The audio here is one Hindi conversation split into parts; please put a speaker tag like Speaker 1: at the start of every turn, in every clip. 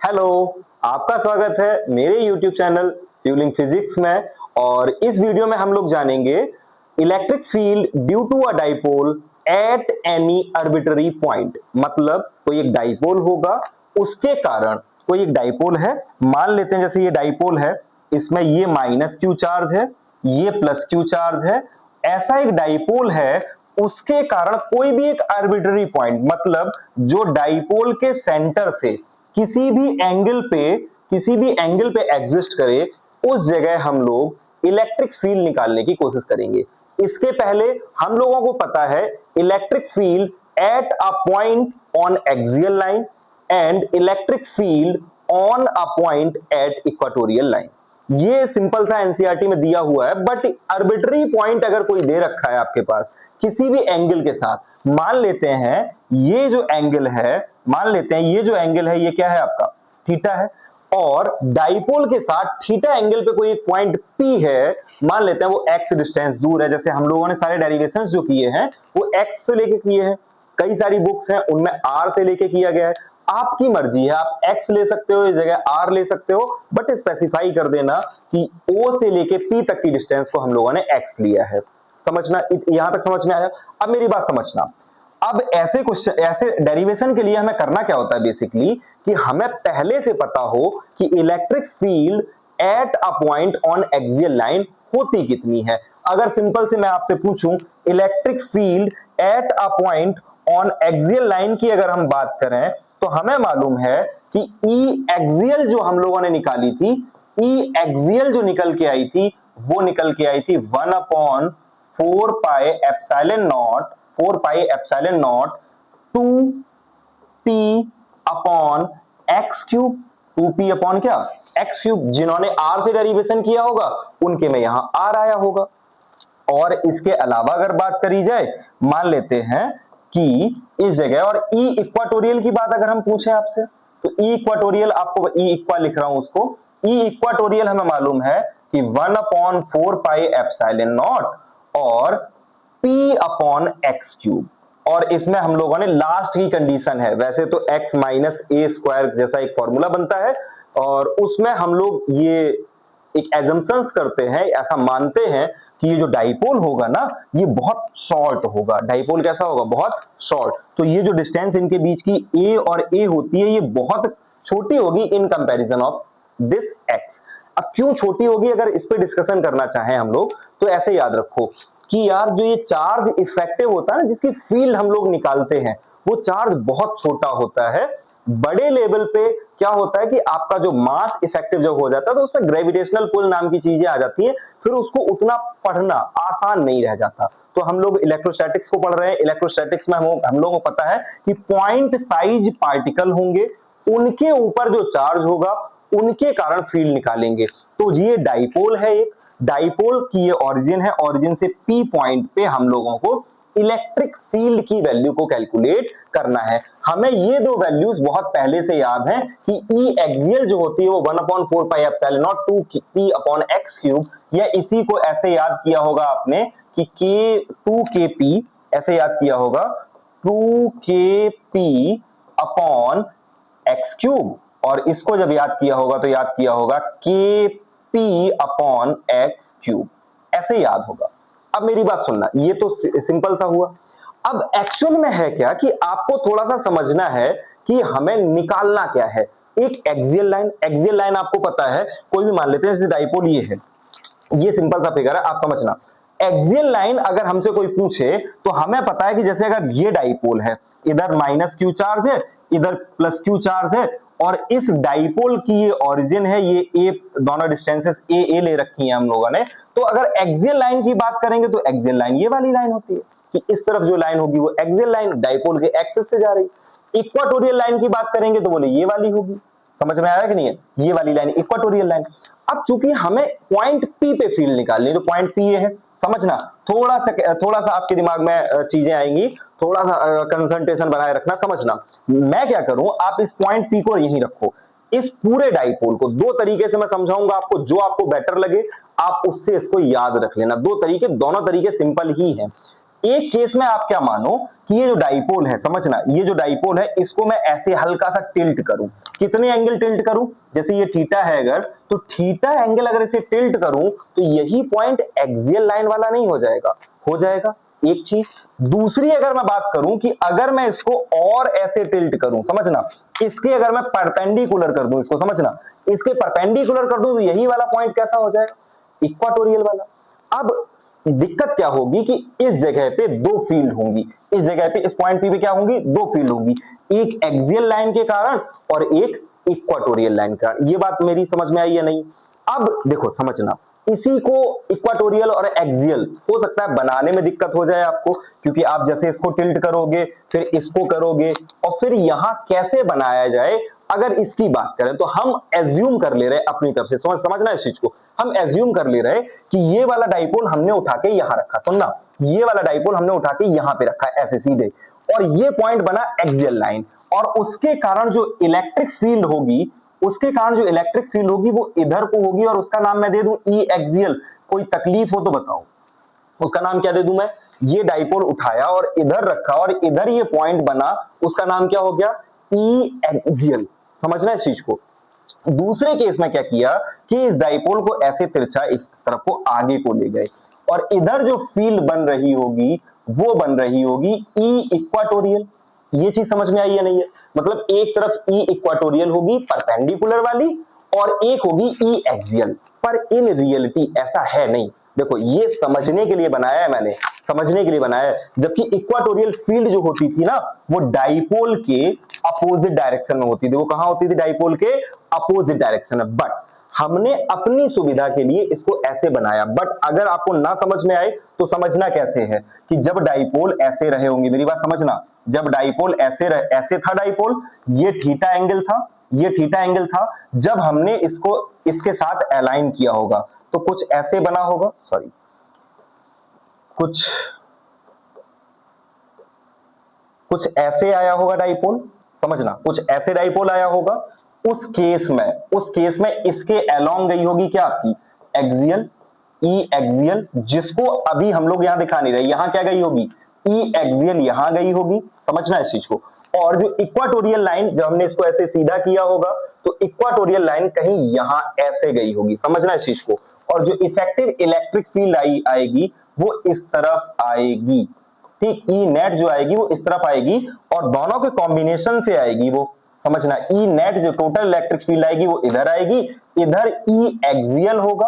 Speaker 1: हेलो, आपका स्वागत है मेरे YouTube चैनल फ्यूलिंग फिजिक्स में। और इस वीडियो में हम लोग जानेंगे electric field due to a dipole at any arbitrary point. मतलब कोई एक डाइपोल होगा, उसके कारण कोई एक डाइपोल है, मान लेते हैं जैसे ये डाइपोल है, इसमें ये माइनस क्यू चार्ज है, ये प्लस क्यू चार्ज है। ऐसा एक डाइपोल है, उसके कारण कोई भी एक आर्बिट्ररी पॉइंट, मतलब जो डाइपोल के सेंटर से किसी भी एंगल पे एग्जिस्ट करे, उस जगह हम लोग इलेक्ट्रिक फील्ड निकालने की कोशिश करेंगे। इसके पहले हम लोगों को पता है electric field at a point on axial line and electric field on a point at equatorial line. ये सिंपल सा एनसीईआरटी में दिया हुआ है, बट आर्बिट्ररी पॉइंट अगर कोई दे रखा है आपके पास किसी भी एंगल के साथ, मान लेते हैं ये जो एंगल है, ये क्या है आपका थीटा है, और डाइपोल के साथ थीटा एंगल पे कोई एक पॉइंट P है, मान लेते हैं वो x डिस्टेंस दूर है। जैसे हम लोगों ने सारे डेरिवेशंस जो किए हैं वो x से लेके किए हैं, कई सारी बुक्स हैं उनमें r से लेके किया गया है। आपकी मर्जी है, आप x ले सकते हो, इस जगह r ले सकते हो, बट स्पेसिफाई कर देना कि O से लेके P तक की डिस्टेंस को हम लोगों ने x लिया है। समझना, यहां तक समझ में आया? अब मेरी बात समझना। अब ऐसे क्वेश्चन, ऐसे डेरिवेशन के लिए हमें करना क्या होता है बेसिकली, कि हमें पहले से पता हो कि electric field at a point on axial line होती कितनी है। अगर सिंपल से मैं आपसे पूछूं electric field at a point on axial line की अगर हम बात करें, तो हमें मालूम है कि ई एक्सियल जो हम लोगों ने निकाली थी, ई एक्सियल जो निकल के आई थी, वो निकल के आई थी 1/4 pi epsilon not 2p upon X cube. 2p upon क्या, एक्स क्यूब। जिन्होंने r से डेरिवेशन किया होगा उनके में यहां r आया होगा। और इसके अलावा अगर बात करी जाए, मान लेते हैं कि इस जगह, और ई इक्वाटोरियल की बात अगर हम पूछें आपसे, तो ई इक्वाटोरियल, आपको ई इक्वा लिख रहा हूं उसको, ई इक्वाटोरियल हमें मालूम है कि 1/4 पाई एप्सिलॉन नॉट और p अपॉन एक्स क्यूब। और इसमें हम लोगों ने लास्ट की कंडीशन है, वैसे तो x माइनस ए स्क्वायर जैसा एक फॉर्मूला बनता है, और उसमें हम लोग ये एक एजम्पशंस करते हैं, ऐसा मानते हैं कि ये जो डाइपोल होगा ना, ये बहुत शॉर्ट होगा। डाइपोल कैसा होगा, बहुत शॉर्ट। तो ये जो डिस्टेंस इनके बीच की a और a होती है, ये बहुत छोटी होगी in comparison of this x। अब क्यों छोटी होगी, अगर इस पे डिस्कशन करना चाहें हम लोग, तो ऐसे याद रखो कि यार जो ये चार्ज इफेक्टिव होता है ना, जिसकी फील्ड हम लोग निकालते हैं, वो चार्ज बहुत छोटा होता है। बड़े लेवल पे क्या होता है कि आपका जो मास इफेक्टिव जब हो जाता है, तो उसमें ग्रेविटेशनल पुल नाम की चीजें आ जाती हैं, फिर उसको उतना पढ़ना आसान नहीं रह जाता। तो हम लोग इलेक्ट्रोस्टैटिक्स को पढ़ रहे हैं, इलेक्ट्रोस्टैटिक्स में हम लोगों को पता है कि पॉइंट साइज पार्टिकल होंगे, उनके ऊपर जो चार्ज होगा उनके कारण फील्ड निकालेंगे। तो ये डाइपोल है, एक डाइपोल की ये ओरिजिन है, ओरिजिन से पी पॉइंट पे हम लोगों को इलेक्ट्रिक फील्ड की वैल्यू को कैलकुलेट करना है। हमें ये दो वैल्यूज बहुत पहले से याद हैं कि ई एक्सियल जो होती है वो 1/4 pi epsilon not 2p upon X cube, या इसी को ऐसे याद किया होगा आपने कि k2kp, ऐसे याद किया होगा 2kp अपॉन एक्स क्यूब, और इसको जब याद किया होगा तो याद किया होगा kp अपॉन एक्स क्यूब, ऐसे याद होगा। अब मेरी बात सुनना, ये तो सिंपल सा हुआ। अब एक्चुअल में है क्या कि आपको थोड़ा सा समझना है कि हमें निकालना क्या है। एक एक्सियल लाइन, एक्सियल लाइन आपको पता है, कोई भी मान लेते हैं जैसे डाइपोल ये है, ये सिंपल सा फिगर है, आप समझना। एक्सियल लाइन अगर हमसे कोई पूछे, तो हमें पता है कि जैसे अगर ये डाइपोल है, इधर माइनस क्यू चार्ज है, इधर प्लस क्यू चार्ज है, और इस डाइपोल की ये ओरिजिन है, ये ए, दोनों डिस्टेंसेस ए ले रखी हैं हम लोगों ने। तो अगर एक्सियल लाइन की बात करेंगे तो एक्सियल लाइन ये वाली लाइन होती है कि इस तरफ जो लाइन होगी वो एक्सियल लाइन डाइपोल के एक्सिस से जा रही। इक्वाटोरियल लाइन की बात करेंगे तो बोले ये वाली होगी। समझ में आया कि नहीं है, ये वाली लाइन इक्वाटोरियल लाइन। अब चूंकि हमें पॉइंट पी पे फील्ड निकालनी है, तो पॉइंट पी ये है, समझना। थोड़ा सा आपके दिमाग में चीजें आएंगी, थोड़ा सा कंसंट्रेशन बनाए रखना, समझना। मैं क्या करूं, आप इस पॉइंट पी को यहीं रखो। इस पूरे डाइपोल को दो तरीके से मैं समझाऊंगा आपको, जो आपको बेटर लगे आप उससे इसको याद रख लेना। दो तरीके, दोनों तरीके सिंपल ही हैं। एक केस में आप क्या मानो कि ये जो डाइपोल है, समझना, ये जो डाइपोल है इसको मैं ऐसे हल्का सा टिल्ट करूं, कितने एंगल टिल्ट करूं, जैसे ये थीटा है अगर, तो थीटा एंगल अगर इसे टिल्ट करूं तो यही पॉइंट एक्सियल लाइन वाला नहीं हो जाएगा, हो जाएगा। एक चीज। दूसरी अगर मैं बात करूं कि अगर मैं इसको और ऐसे टिल्ट करूं, समझना, इसके अगर मैं परपेंडिकुलर कर दूं इसको, समझना, इसके परपेंडिकुलर कर दूं तो यही वाला पॉइंट कैसा हो जाएगा, इक्वाटोरियल वाला। अब दिक्कत क्या होगी कि इस जगह पे दो फील्ड होंगी, इस जगह पे, इस पॉइंट पी पे क्या होंगी, दो फील्ड होंगी, एक एक्सियल लाइन के कारण और एक इक्वाटोरियल लाइन का। ये बात मेरी समझ में आई या नहीं? अब देखो समझना, इसी को इक्वाटोरियल और एक्सियल हो सकता है बनाने में दिक्कत हो जाए आपको, क्योंकि आप जैसे इसको टिल्ट करोगे फिर इसको करोगे और फिर यहां कैसे बनाया जाए, अगर इसकी बात करें तो हम एज्यूम कर ले रहे अपनी तरफ से, समझना इस चीज को, हम एज्यूम कर ले रहे कि ये वाला डाइपोल हमने उठा के यहां रखा, सुनना, ये वाला डाइपोल हमने उठा के यहां पे रखा ऐसे सीधे, और ये पॉइंट बना एक्सियल लाइन, और उसके कारण जो इलेक्ट्रिक फील्ड होगी, उसके कारण जो इलेक्ट्रिक फील्ड होगी वो इधर को होगी, और उसका नाम मैं दे दूं ई एक्सियल। कोई तकलीफ हो तो बताओ, उसका नाम क्या दे दूं मैं? ये डाइपोल उठाया और इधर रखा और इधर ये पॉइंट बना, उसका नाम क्या हो गया, ई एक्सियल। समझना इस चीज को। दूसरे केस में क्या किया कि इस डाइपोल को ऐसे तिरछा इस तरफ को आगे को ले गए, और इधर जो फील्ड बन रही होगी वो बन रही होगी ई इक्वाटोरियल। ये चीज समझ में आई या नहीं है? मतलब एक तरफ ई इक्वाटोरियल होगी परपेंडिकुलर वाली और एक होगी ई एक्सियल, पर इन रियलिटी ऐसा है नहीं। देखो ये समझने के लिए बनाया है मैंने, समझने के लिए बनाया है, जबकि इक्वाटोरियल फील्ड जो होती थी ना वो डाइपोल के अपोजिट डायरेक्शन में होती थी। वो कहां होती थी? डाइपोल के अपोजिट डायरेक्शन में। बट हमने अपनी सुविधा के लिए इसको ऐसे बनाया। बट अगर आपको ना समझ में आए तो समझना कैसे है कि जब डाइपोल ऐसे रहे होंगे, मेरी बात समझना, जब डाइपोल ऐसे था डाइपोल, ये थीटा एंगल था, ये थीटा एंगल था, जब हमने इसको इसके साथ अलाइन किया होगा तो कुछ ऐसे बना होगा, सॉरी, कुछ ऐसे आया होगा डाइपोल, समझना, कुछ ऐसे डाइपोल आया होगा। उस केस में इसके अलोंग गई होगी क्या आपकी एक्सियल, ई एक्सियल, जिसको अभी हम लोग यहां दिखा नहीं रहे, यहां क्या गई होगी, ई एक्सियल यहां गई होगी। समझना इस चीज को। और जो इक्वाटोरियल लाइन, जब हमने इसको ऐसे सीधा किया होगा तो इक्वाटोरियल लाइन कहीं यहां ऐसे गई होगी। समझना इस चीज को। और जो इफेक्टिव इलेक्ट्रिक फील्ड आएगी वो इस तरफ आएगी, ठीक, ई नेट जो आएगी वो इस तरफ आएगी और दोनों के कॉम्बिनेशन से आएगी वो। समझना, ई नेट जो टोटल इलेक्ट्रिक फील्ड आएगी वो इधर आएगी, इधर ई एक्सियल होगा,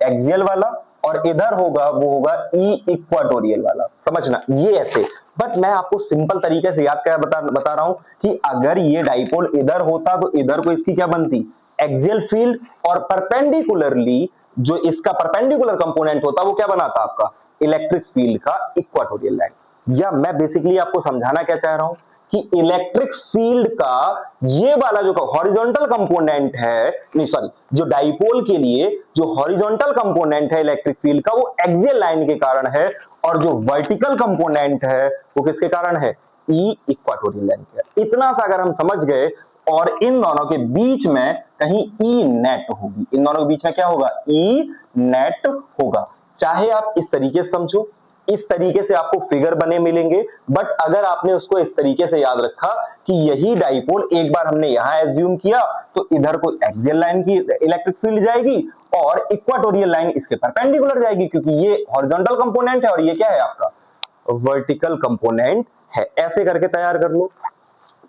Speaker 1: एक्सियल वाला, और इधर होगा वो होगा ई इक्वाटोरियल वाला। समझना ये ऐसे। बट मैं आपको सिंपल तरीके से याद क्या बता रहा हूं कि अगर ये डाइपोल इधर होता तो इधर को इसकी क्या बनती, एक्सियल फील्ड, और परपेंडिकुलरली जो इसका परपेंडिकुलर कंपोनेंट होता वो क्या बनाता आपका इलेक्ट्रिक फील्ड का इक्वाटोरियल लाइन। या मैं बेसिकली आपको समझाना क्या चाह रहा हूं कि इलेक्ट्रिक फील्ड का ये वाला जो हॉरिजॉन्टल कंपोनेंट है, नहीं सॉरी, जो डाइपोल के लिए जो हॉरिजॉन्टल कंपोनेंट है इलेक्ट्रिक फील्ड का वो एक्सियल लाइन के कारण है, और जो वर्टिकल कंपोनेंट है वो किसके कारण है, ई इक्वाटोरियल लाइन के। इतना सा अगर हम समझ गए, और इन दोनों के बीच में कहीं ई नेट होगी, इन दोनों के बीच में क्या होगा, ई नेट होगा। चाहे आप इस तरीके से समझो, इस तरीके से आपको फिगर बने मिलेंगे, बट अगर आपने उसको इस तरीके से याद रखा कि यही डाइपोल एक बार हमने यहां एज्यूम किया तो इधर को एक्सियल लाइन की इलेक्ट्रिक फील्ड जाएगी और इक्वाटोरियल लाइन इसके परपेंडिकुलर जाएगी, क्योंकि ये हॉरिजॉन्टल कंपोनेंट है और ये क्या है आपका वर्टिकल कंपोनेंट है। ऐसे करके तैयार कर लो,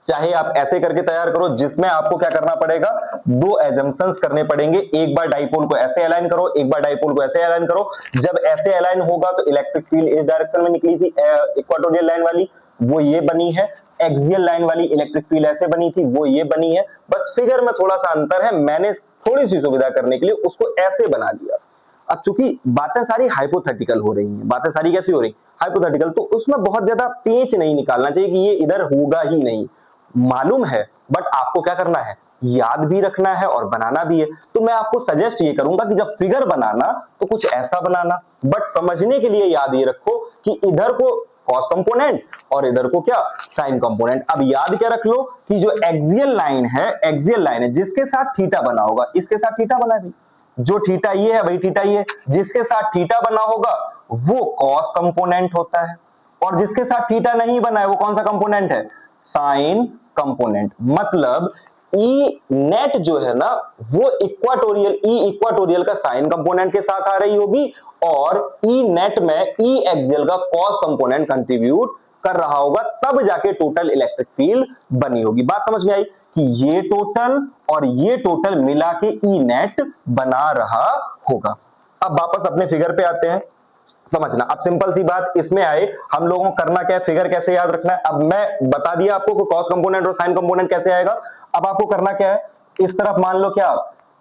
Speaker 1: चाहे आप ऐसे करके तैयार करो, जिसमें आपको क्या करना पड़ेगा, दो एजम्पशंस करने पड़ेंगे। एक बार डाइपोल को ऐसे अलाइन करो, एक बार डाइपोल को ऐसे अलाइन करो। जब ऐसे अलाइन होगा तो इलेक्ट्रिक फील्ड इस डायरेक्शन में निकली थी इक्वाटोरियल लाइन वाली, वो ये बनी है। एक्सियल लाइन वाली इलेक्ट्रिक फील्ड ऐसे बनी थी, वो ये बनी है। बस फिगर में थोड़ा सा अंतर है, मैंने थोड़ी सी सुविधा करने के लिए उसको ऐसे बना दिया। अब चूंकि बातें सारी हाइपोथेटिकल हो रही हैं, बातें सारी कैसी हो रही, हाइपोथेटिकल, तो उसमें बहुत ज्यादा पेच नहीं निकालना चाहिए कि ये इधर होगा ही नहीं, मालूम है, बट आपको क्या करना है, याद भी रखना है और बनाना भी है। तो मैं आपको सजेस्ट ये करूंगा कि जब फिगर बनाना तो कुछ ऐसा बनाना, बट समझने के लिए याद ये रखो कि इधर को कॉस कंपोनेंट और इधर को क्या साइन कंपोनेंट। अब याद क्या रख लो कि जो एक्सियल लाइन है, एक्सियल लाइन है जिसके साथ थीटा बना होगा, इसके साथ थीटा बना भी, जो थीटा ये है वही थीटा ये, जिसके साथ थीटा बना होगा वो कॉस कंपोनेंट होता है, और जिसके साथ थीटा नहीं बना है वो कौन सा कंपोनेंट है, साइन कंपोनेंट। मतलब ई नेट जो है ना वो इक्वाटोरियल, ई इक्वाटोरियल का साइन कंपोनेंट के साथ आ रही होगी, और ई नेट में ई एक्सियल का कॉस कंपोनेंट कंट्रीब्यूट कर रहा होगा, तब जाके टोटल इलेक्ट्रिक फील्ड बनी होगी। बात समझ में आई कि ये टोटल और ये टोटल मिला के ई नेट बना रहा होगा। अब वापस अपने फिगर पे आते हैं, समझना। अब सिंपल सी बात इसमें आए, हम लोगों को करना क्या है, फिगर कैसे याद रखना है। अब मैं बता दिया आपको कि कॉस कंपोनेंट और साइन कंपोनेंट कैसे आएगा। अब आपको करना क्या है, इस तरफ मान लो क्या,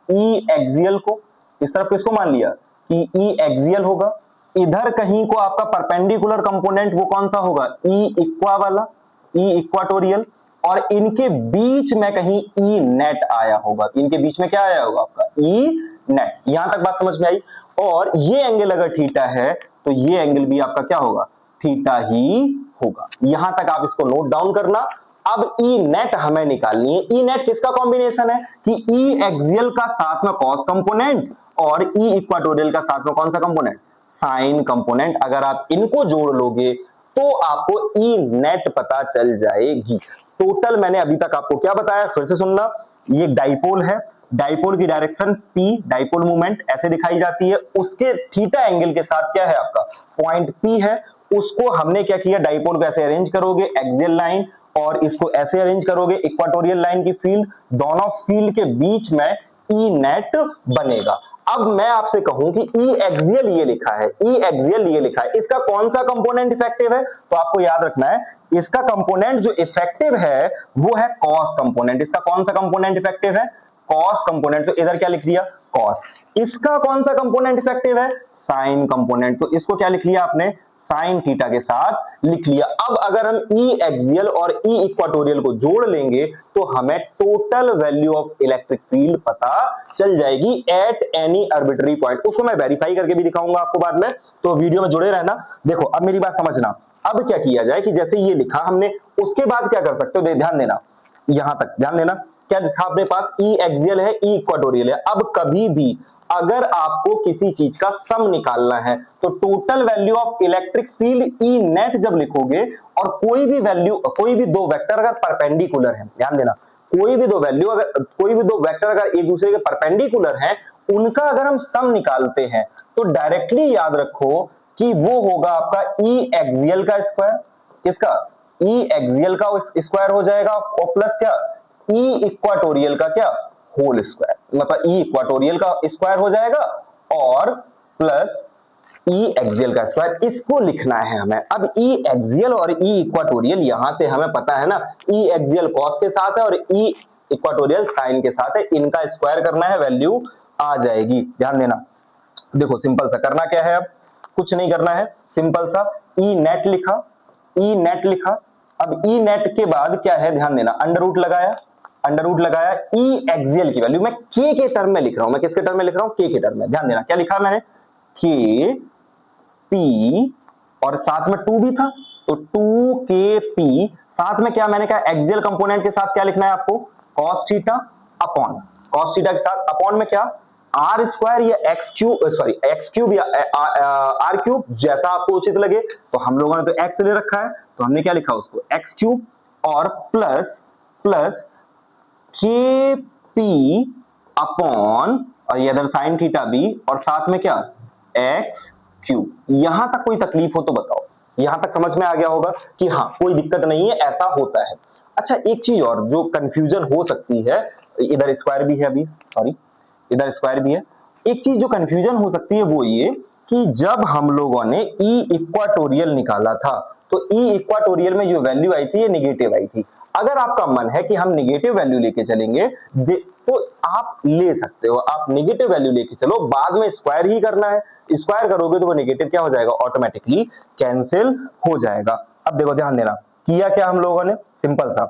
Speaker 1: ई एक्सियल को, इस तरफ किसको मान लिया कि ई एक्सियल होगा, इधर कहीं को आपका परपेंडिकुलर कंपोनेंट वो कौन सा होगा, ई इक्वा वाला, ई इक्वाटोरियल, और इनके बीच में कहीं ई नेट आया होगा। इनके बीच में क्या आया होगा आपका, ई नेट। यहां तक बात समझ में आई। और ये एंगल अगर थीटा है तो ये एंगल भी आपका क्या होगा, थीटा ही होगा। यहां तक आप इसको नोट डाउन करना। अब ई नेट हमें निकालनी है। ई नेट किसका कॉम्बिनेशन है कि ई एक्सियल का साथ में कॉस कंपोनेंट और ई इक्वाटोरियल का साथ में कौन सा कंपोनेंट, साइन कंपोनेंट। अगर आप इनको जोड़ लोगे तो आपको ई नेट पता चल जाएगी। टोटल मैंने अभी तक आपको क्या बताया, फिर से सुनना। ये डाइपोल है, डाइपोल की डायरेक्शन P, डाइपोल मूवमेंट ऐसे दिखाई जाती है। उसके थीटा एंगल के साथ क्या है आपका पॉइंट P है, उसको हमने क्या किया, डाइपोल को ऐसे अरेंज करोगे एक्सियल लाइन, और इसको ऐसे अरेंज करोगे इक्वाटोरियल लाइन की फील्ड, दोनों फील्ड के बीच में ई नेट बनेगा। अब मैं आपसे कहूं कि ई एक्सियल ये लिखा है, ई एक्सियल ये लिखा है, इसका कौन सा कंपोनेंट इफेक्टिव है, तो आपको याद रखना है इसका कंपोनेंट जो इफेक्टिव है वो है कॉस कंपोनेंट। इसका कौन सा कंपोनेंट इफेक्टिव है, कॉस कंपोनेंट। तो इधर क्या लिख लिया, कॉस। इसका कौन सा कंपोनेंट इफेक्टिव है, साइन कंपोनेंट। तो इसको क्या लिख लिया आपने, साइन थीटा के साथ लिख लिया। अब अगर हम ई एक्सियल और ई इक्वाटोरियल को जोड़ लेंगे तो हमें total value of electric field पता चल जाएगी एट एनी आर्बिट्ररी पॉइंट। उसको मैं वेरीफाई करके भी दिखाऊंगा आपको बाद में, तो वीडियो में जुड़े रहना। देखो अब मेरी बात समझना। अब क्या किया जाए कि जैसे ये लिखा हमने, उसके बाद क्या कर सकते हो, ध्यान देना, यहां तक ध्यान देना। क्या लिखा अपने पास, ई एक्सियल है, ई इक्वाटोरियल है। अब कभी भी अगर आपको किसी चीज का सम निकालना है तो total value of electric field E net जब लिखोगे, और कोई भी वैल्यू, कोई भी दो वेक्टर अगर परपेंडिकुलर है, ध्यान देना, कोई भी दो वैल्यू अगर, कोई भी दो वेक्टर अगर एक दूसरे के परपेंडिकुलर हैं, उनका अगर हम सम निकालते हैं तो डायरेक्टली याद रखो कि वो होगा आपका ई एक्सियल का स्क्वायर, किसका, ई एक्सियल का स्क्वायर हो जाएगा, और प्लस क्या, ई इक्वाटोरियल का क्या, होल स्क्वायर। मतलब ई इक्वाटोरियल का स्क्वायर हो जाएगा और प्लस ई एक्सियल का स्क्वायर। इसको लिखना है हमें। अब ई एक्सियल और ई इक्वाटोरियल यहां से हमें पता है ना, ई एक्सियल कॉस के साथ है और ई इक्वाटोरियल साइन के साथ है, इनका स्क्वायर करना है, वैल्यू आ जाएगी। ध्यान देना। देखो सिंपल सा करना क्या है, अब कुछ नहीं करना है, सिंपल सा ई नेट लिखा, ई नेट लिखा। अब ई नेट के बाद क्या है, ध्यान देना, अंडर रूट लगाया, अंडर रूट लगाया, ई एक्सियल की वैल्यू मैं के टर्म में लिख रहा हूं, मैं किसके टर्म में लिख रहा हूं, के टर्म में। ध्यान देना क्या लिखा मैंने, के पी, और साथ में 2 भी था, तो 2 के पी, साथ में क्या मैंने कहा, एक्सियल कंपोनेंट के साथ क्या लिखना है आपको, cos theta upon, cos theta के साथ अपॉन में क्या, आर स्क्वायर या x cube, sorry x cube या आर क्यूब, जैसा आपको उचित लगे। तो हम लोगों ने तो एक्स ले रखा है तो हमने क्या लिखा उसको, एक्स क्यूब, और प्लस प्लस के पी अपॉन, और ये इधर साइन थीटा भी, और साथ में क्या, एक्स क्यूब। यहां तक कोई तकलीफ हो तो बताओ, यहां तक समझ में आ गया होगा कि हाँ कोई दिक्कत नहीं है, ऐसा होता है। अच्छा एक चीज और जो कंफ्यूजन हो सकती है, इधर स्क्वायर भी है अभी, सॉरी इधर स्क्वायर भी है। एक चीज जो कंफ्यूजन हो सकती है वो ये कि जब हम लोगों ने ई इक्वाटोरियल निकाला था तो ई इक्वाटोरियल में जो वैल्यू आई थी ये निगेटिव आई थी। अगर आपका मन है कि हम निगेटिव वैल्यू लेके चलेंगे तो आप ले सकते हो, आप निगेटिव वैल्यू लेके चलो, बाद में स्क्वायर ही करना है, स्क्वायर करोगे तो वो निगेटिव क्या हो जाएगा, ऑटोमेटिकली कैंसिल हो जाएगा। अब देखो ध्यान देना, किया क्या हम लोगों ने, सिंपल सा,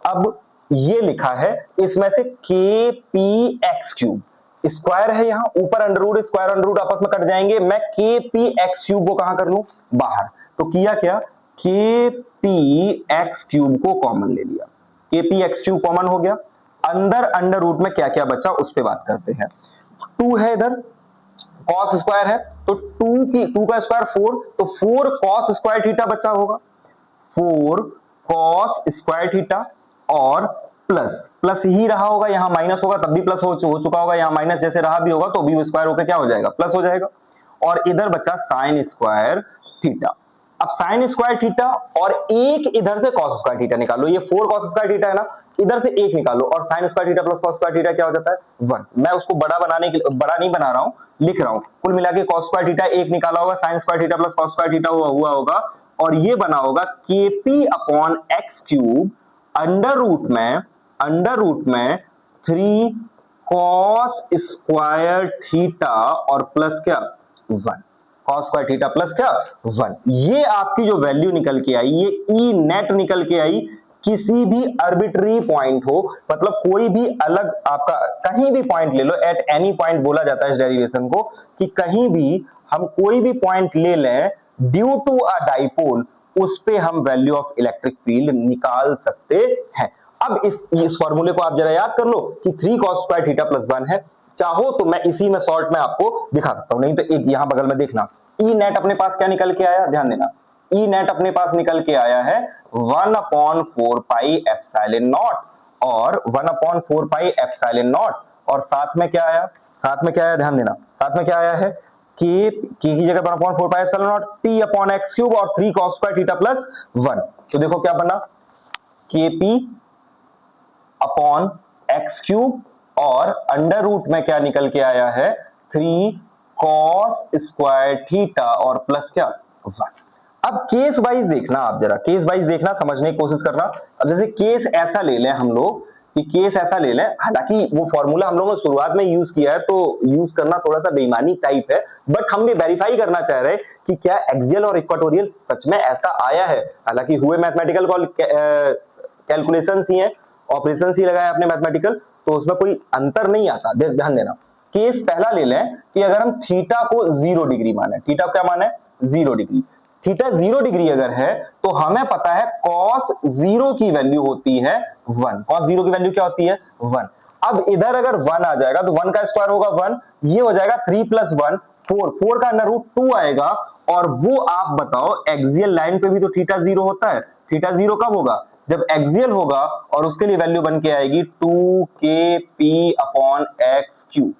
Speaker 1: अब ये लिखा है इसमें से के पी एक्स क्यूब, स्क्वायर है यहाँ, ऊपर under root, square under root आपस में कट जाएंगे, मैं के पी एक्स क्यूब को कहां कर लूं, बाहर। तो किया क्या, के पी एक्स क्यूब को कॉमन ले लिया, के पी एक्स क्यूब कॉमन हो गया। अंदर अंडर रूट में क्या क्या बचा उस पर बात करते हैं। 2 है इधर, कॉस स्क्वायर है तो 2 का स्क्वायर 4, तो 4 कॉस स्क्वायर थीटा बचा होगा, 4 कॉस स्क्वायर थीटा, और प्लस प्लस ही रहा होगा, यहां माइनस होगा तब भी प्लस हो चुका होगा, यहां माइनस जैसे रहा भी होगा तो भी स्क्वायर होकर क्या हो जाएगा, प्लस हो जाएगा। और इधर बचा साइन स्क्वायर थीटा। अब साइन स्क्वायर थीटा और एक इधर से कॉस स्क्वायर थीटा निकालो, ये 4 कॉस स्क्वायर थीटा है ना, इधर से एक निकालो और sign square theta plus cos square theta क्या हो जाता है, 1। मैं उसको बड़ा बनाने के लिए बड़ा नहीं बना रहा हूं, लिख रहा हूं। कुल मिला के कॉस स्क्वायर थीटा एक निकाला होगा, sine square theta plus cos square theta हुआ होगा, और ये बना होगा kp upon X cube under root में 3 कॉस स्क्वायर थीटा और प्लस क्या 1, कॉस स्क्वायर थीटा प्लस क्या 1। ये आपकी जो वैल्यू निकल के आई, ये ई नेट निकल के आई, किसी भी आर्बिट्री पॉइंट हो, मतलब कोई भी अलग आपका कहीं भी पॉइंट ले लो, एट एनी पॉइंट बोला जाता है इस डेरिवेशन को, कि कहीं भी हम कोई भी पॉइंट ले लें ड्यू टू अ डाइपोल, उस पे हम वैल्यू ऑफ इलेक्ट्रिक फील्ड निकाल सकते हैं। अब इस फॉर्मूले को आप जरा याद कर लो कि 3 cos स्क्वायर थीटा प्लस 1 है। चाहो तो मैं इसी में शॉर्ट में आपको दिखा सकता हूं, नहीं तो एक यहां बगल में देखना, ई नेट अपने पास क्या निकल के आया, ध्यान देना, ई नेट अपने पास निकल के आया है 1/4 पाई एप्सिलॉन नॉट, और 1/4 पाई एप्सिलॉन नॉट, और साथ में क्या आया, ध्यान देना, साथ में क्या आया है, के की जगह 1/4 pi epsilon not P upon X cube और 3 cos स्क्वायर थीटा प्लस 1। तो देखो क्या बना, के पी अपॉन एक्स क्यूब, और अंडर रूट में क्या निकल के आया है 3 cos स्क्वायर थीटा और प्लस क्या 1। अब केस वाइज देखना, आप जरा केस वाइज देखना, समझने की कोशिश करना। अब जैसे केस ऐसा ले लें हम लोग, कि केस ऐसा ले लें, हालांकि वो फॉर्मूला हम लोगों ने शुरुआत में यूज किया है तो यूज करना थोड़ा सा बेईमानी टाइप है, बट हम भी वेरीफाई करना चाह रहे हैं कि क्या एक्सियल और इक्वाटोरियल सच में ऐसा आया है। हालांकि हुए मैथमेटिकल कैलकुलेशन ही है, ऑपरेशन ही लगाया आपने मैथमेटिकल, तो उसमें कोई अंतर नहीं आता। ध्यान देना, केस पहला ले लें कि अगर हम थीटा को 0 डिग्री माने, थीटा क्या माने 0 डिग्री, थीटा 0 डिग्री अगर है तो हमें पता है cos 0 की वैल्यू होती है 1, cos 0 की वैल्यू क्या होती है 1। अब इधर अगर 1 आ जाएगा तो 1 का स्क्वायर होगा 1, ये हो जाएगा 3 + 1 4, 4 का अंडर रूट 2 आएगा, और वो आप बताओ एक्सियल लाइन पे भी तो थीटा 0 होता है, थीटा 0 कब होगा, जब एक्सियल होगा, और उसके लिए वैल्यू बन के आएगी 2kp upon X cube.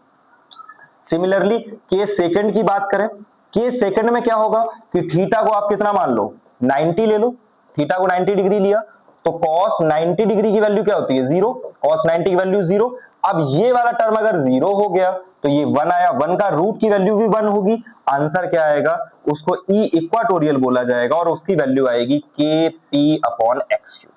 Speaker 1: Similarly case second की बात करें, केस सेकंड में क्या होगा कि थीटा को आप कितना मान लो 90 ले लो, थीटा को 90 डिग्री लिया तो cos 90 डिग्री की वैल्यू क्या होती है 0, cos 90 की वैल्यू 0। अब ये वाला टर्म अगर 0 हो गया तो ये 1 आया, 1 का रूट की वैल्यू भी 1 होगी, आंसर क्या आएगा, उसको ई इक्वाटोरियल बोला जाएगा और उसकी वैल्यू आएगी kp अपॉन एक्स क्यूब।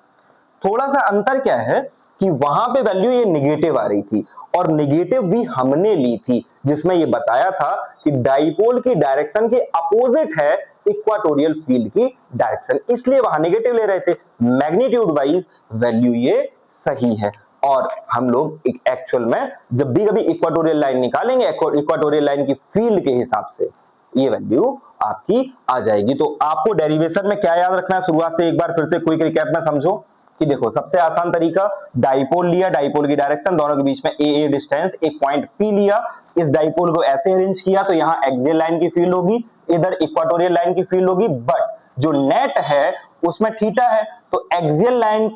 Speaker 1: थोड़ा सा अंतर क्या है कि वहां पे वैल्यू ये निगेटिव आ रही थी, और निगेटिव भी हमने ली थी, जिसमें ये बताया था कि डाइपोल की डायरेक्शन के अपोजिट है इक्वाटोरियल फील्ड की डायरेक्शन, इसलिए वहां निगेटिव ले रहे थे। मैग्नीट्यूड वाइज वैल्यू ये सही है, और हम लोग एक्चुअल में जब भी कभी इक्वाटोरियल लाइन निकालेंगे, इक्वाटोरियल लाइन की फील्ड के हिसाब से ये वैल्यू आपकी आ जाएगी। तो आपको डेरिवेशन में क्या याद रखना है, शुरुआत से एक बार फिर से क्विक रिकैप में समझो कि देखो सबसे आसान तरीका, डाइपोल लिया, डाइपोल की डायरेक्शन, दोनों के बीच में ए डिस्टेंस, एक पॉइंट पी लिया, इस डाइपोल को ऐसे अरेंज किया तो यहां एक्सियल लाइन की फील्ड होगी, इधर इक्वाटोरियल लाइन की फील्ड होगी, बट जो नेट है उसमें थीटा है, तो एक्सियल लाइन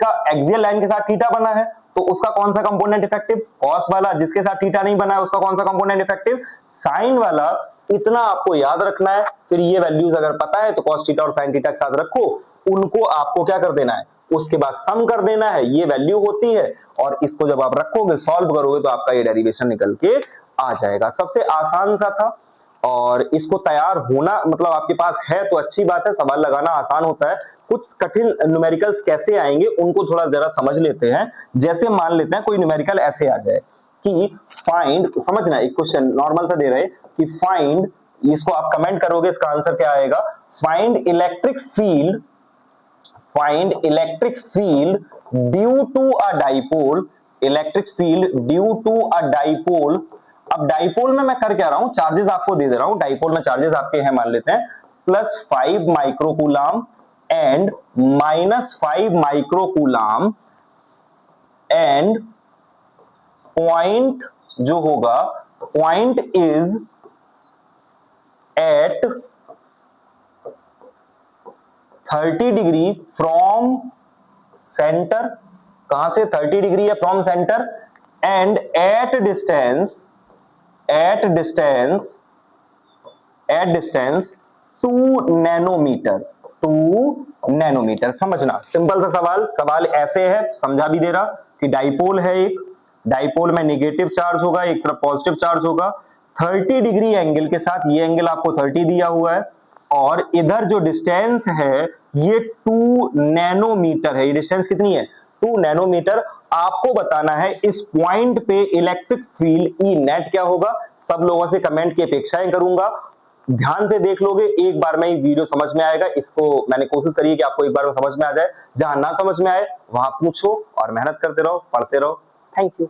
Speaker 1: के साथ थीटा बना है, तो उसका कौन सा कंपोनेंट इफेक्टिव, कॉस वाला, जिसके साथ थीटा नहीं बना है उसका कौन सा कंपोनेंट इफेक्टिव, साइन वाला। इतना आपको याद रखना है, फिर ये वैल्यूज अगर पता है तो कॉस थीटा और साइन थीटा के साथ रखो, उनको आपको क्या कर देना है, उसके बाद सम कर देना है, ये वैल्यू होती है, और इसको जब आप रखोगे सॉल्व करोगे तो आपका ये डेरिवेशन निकल के आ जाएगा। सबसे आसान सा था, और इसको तैयार होना मतलब आपके पास है तो अच्छी बात है, सवाल लगाना आसान होता है। कुछ कठिन न्यूमेरिकल्स कैसे आएंगे उनको थोड़ा जरा समझ लेते हैं। जैसे मान लेते हैं कोई न्यूमेरिकल ऐसे आ जाए कि फाइंड, समझना एक क्वेश्चन नॉर्मल सा दे रहे कि फाइंड, इसको आप कमेंट करोगे इसका आंसर क्या आएगा, find electric field due to a dipole, electric field due to a dipole. अब डाइपोल में मैं कर क्या रहा हूं, चार्जेस आपको दे रहा हूं, डाइपोल में चार्जेस आपके हैं मान लेते हैं +5 microcoulomb and -5 microcoulomb, and point जो होगा, point is at 30 degree from centre, कहां से 30 डिग्री है, from centre, and at distance 2 nanometre, 2 nanometre. समझना, सिंपल सा सवाल ऐसे है, समझा भी दे रहा कि डाइपोल है, एक डाइपोल में नेगेटिव चार्ज होगा, एक तरफ पॉजिटिव चार्ज होगा, 30 डिग्री एंगल के साथ, ये एंगल आपको 30 दिया हुआ है, और इधर जो डिस्टेंस है ये 2 नैनोमीटर है। ये डिस्टेंस कितनी है, 2 नैनोमीटर। आपको बताना है इस पॉइंट पे इलेक्ट्रिक फील्ड ई नेट क्या होगा। सब लोगों से कमेंट की अपेक्षाएं करूंगा, ध्यान से देख लोगे एक बार में ही वीडियो समझ में आएगा। इसको मैंने कोशिश करी है कि आपको एक बार में समझ में आ जाए, जहां ना समझ में आए वहां पूछो और मेहनत करते रहो, पढ़ते रहो। Thank you.